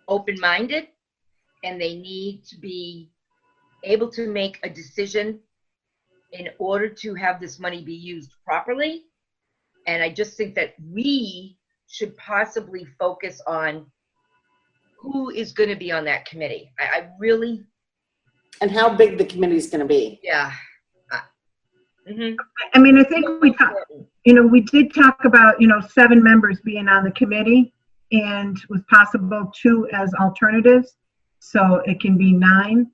open-minded, and they need to be able to make a decision in order to have this money be used properly. And I just think that we should possibly focus on who is going to be on that committee. I really. And how big the committee is going to be. Yeah. Mm-hmm. I mean, I think we did talk about, 7 members being on the committee, and with possible 2 as alternatives. So it can be 9.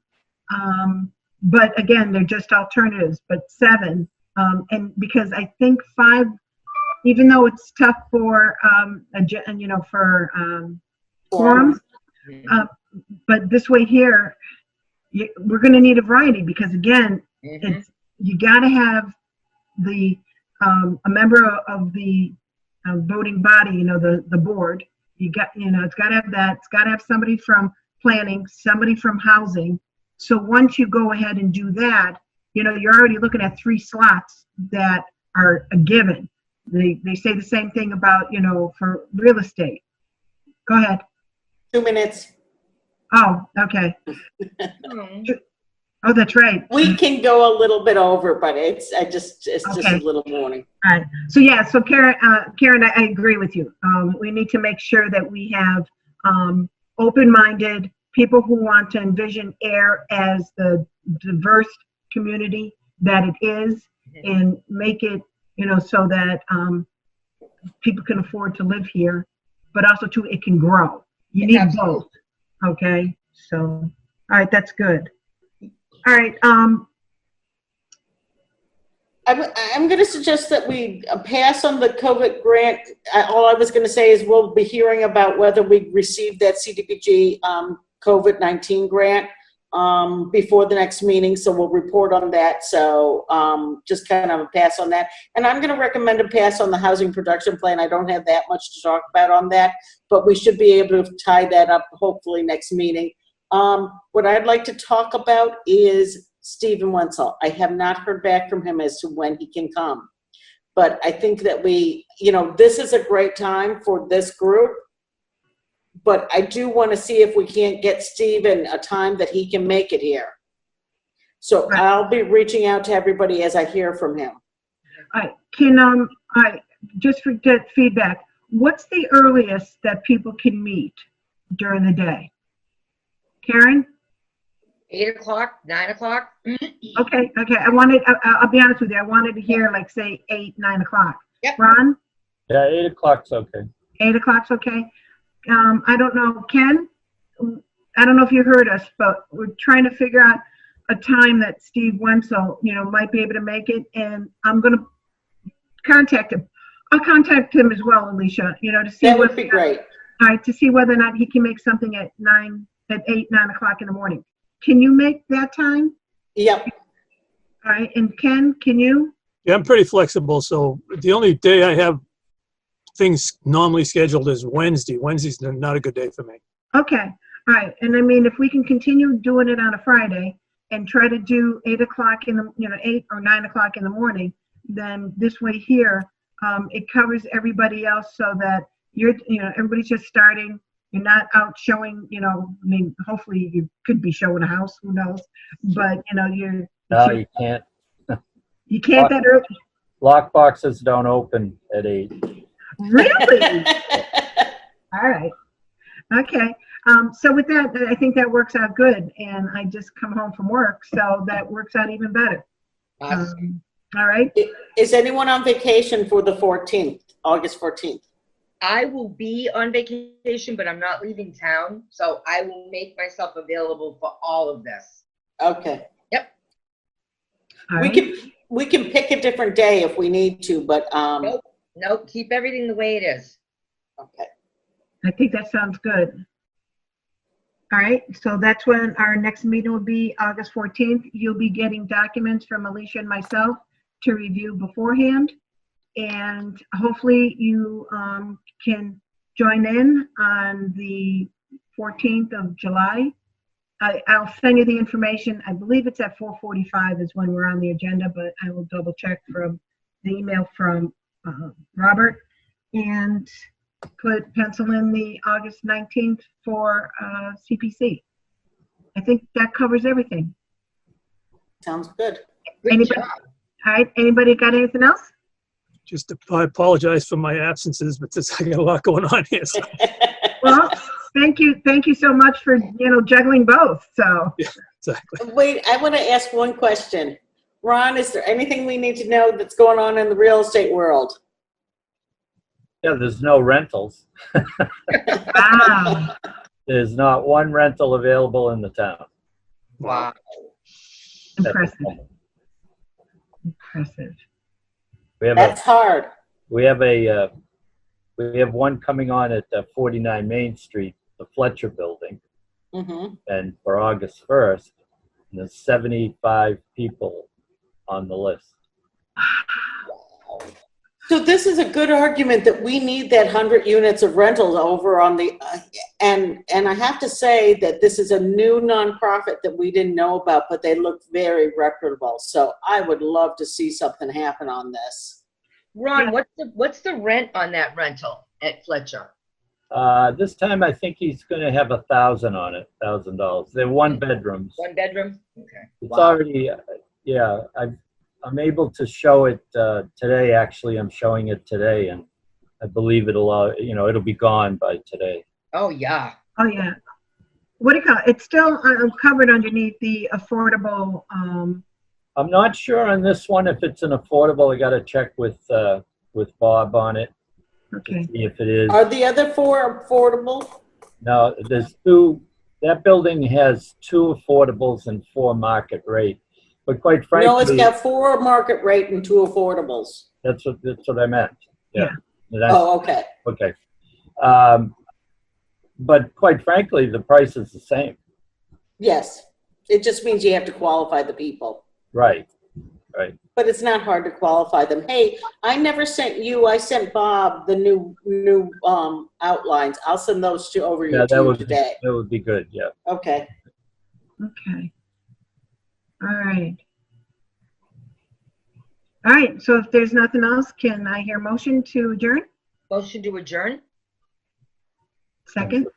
But again, they're just alternatives, but 7. And because I think 5, even though it's tough for, forums, but this way here, we're going to need a variety, because again, you got to have a member of the voting body, the board. It's got to have that. It's got to have somebody from planning, somebody from housing. So once you go ahead and do that, you're already looking at 3 slots that are a given. They say the same thing about, for real estate. Go ahead. 2 minutes. Oh, okay. Oh, that's right. We can go a little bit over, but it's just Okay. a little warning. All right. So yeah, so Karen, I agree with you. We need to make sure that we have open-minded people who want to envision Ayer as the diverse community that it is, and make it, so that people can afford to live here, but also too, it can grow. You need both. Okay. So, all right, that's good. All right. I'm going to suggest that we pass on the COVID grant. All I was going to say is we'll be hearing about whether we received that CDBG COVID-19 grant. before the next meeting, so we'll report on that. So just kind of a pass on that. And I'm going to recommend a pass on the housing production plan. I don't have that much to talk about on that, but we should be able to tie that up hopefully next meeting. What I'd like to talk about is Stephen Wenzel. I have not heard back from him as to when he can come. But I think that this is a great time for this group. But I do want to see if we can't get Stephen a time that he can make it here. So Right. I'll be reaching out to everybody as I hear from him. I just for get feedback, what's the earliest that people can meet during the day? Karen? 8 o'clock, 9 o'clock. Okay. I'll be honest with you. I wanted to hear, like, say 8, 9 o'clock. Yep. Ron? Yeah, 8 o'clock's okay. 8 o'clock's okay. I don't know, Ken, I don't know if you heard us, but we're trying to figure out a time that Steve Wenzel, might be able to make it, and I'm going to contact him. I'll contact him as well, Alicia, to see That would be great. All right, to see whether or not he can make something at 8, 9 o'clock in the morning. Can you make that time? Yep. All right, and Ken, can you? Yeah, I'm pretty flexible. So the only day I have things normally scheduled is Wednesday. Wednesday's not a good day for me. Okay, all right, and I mean, if we can continue doing it on a Friday and try to do 8 o'clock 8 or 9 o'clock in the morning, then this way here, it covers everybody else so that everybody's just starting. You're not out showing, hopefully you could be showing a house, who knows? But, No, you can't. you can't that early. Lock boxes don't open at 8. Really? All right. Okay. So with that, I think that works out good. And I just come home from work, so that works out even better. Awesome. All right. Is anyone on vacation for the 14th, August 14th? I will be on vacation, but I'm not leaving town, so I will make myself available for all of this. Okay. Yep. All We right. we can pick a different day if we need to, but Nope, keep everything the way it is. okay. I think that sounds good. All right. So that's when our next meeting will be, August 14th. You'll be getting documents from Alicia and myself to review beforehand. And hopefully you can join in on the 14th of July. I'll send you the information. I believe it's at 4:45 is when we're on the agenda, but I will double check from the email from Robert and pencil in the August 19th for CPC. I think that covers everything. Sounds good. Good Anybody? job. All right. Anybody got anything else? I apologize for my absences, but I got a lot going on here. So. Well, thank you so much for juggling both. So Yeah, exactly. Wait, I want to ask one question. Ron, is there anything we need to know that's going on in the real estate world? Yeah, there's no rentals. wow, There's not one rental available in the town. Wow. impressive, impressive. That's hard. We have one coming on at 49 Main Street, the Fletcher Building, Mm-hmm. and for August 1st, there's 75 people on the list. So this is a good argument that we need that 100 units of rentals over on the, and I have to say that this is a new nonprofit that we didn't know about, but they look very reputable. So I would love to see something happen on this. Ron, what's the rent on that rental at Fletcher? This time I think he's going to have $1,000 on it, $1,000. They're 1 bedrooms. 1 bedroom? Okay. It's Wow. already, yeah, I'm able to show it today. Actually, I'm showing it today, and I believe it'll be gone by today. Oh, yeah. Oh yeah. What do you call it? It's still covered underneath the affordable. I'm not sure on this one if it's an affordable. I got to check with Bob on it to Okay. see if it is. Are the other 4 affordable? No, there's 2. That building has 2 affordables and 4 market rate. But quite frankly, No, it's got 4 market rate and 2 affordables. that's what I meant. Yeah. Oh, okay. Okay. But quite frankly, the price is the same. Yes. It just means you have to qualify the people. Right. But it's not hard to qualify them. Hey, I never sent you, I sent Bob the new outlines. I'll send those over Yeah, to you today. that would be good. Yeah. Okay. Okay. All right. All right, so if there's nothing else, can I hear motion to adjourn? Motion to adjourn? Second?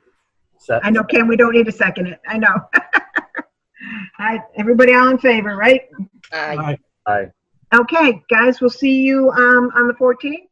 Set. I know, Ken, we don't need to second it. I know. All right, everybody all in favor, right? Aye. Aye. Aye. Okay, guys, we'll see you on the 14th.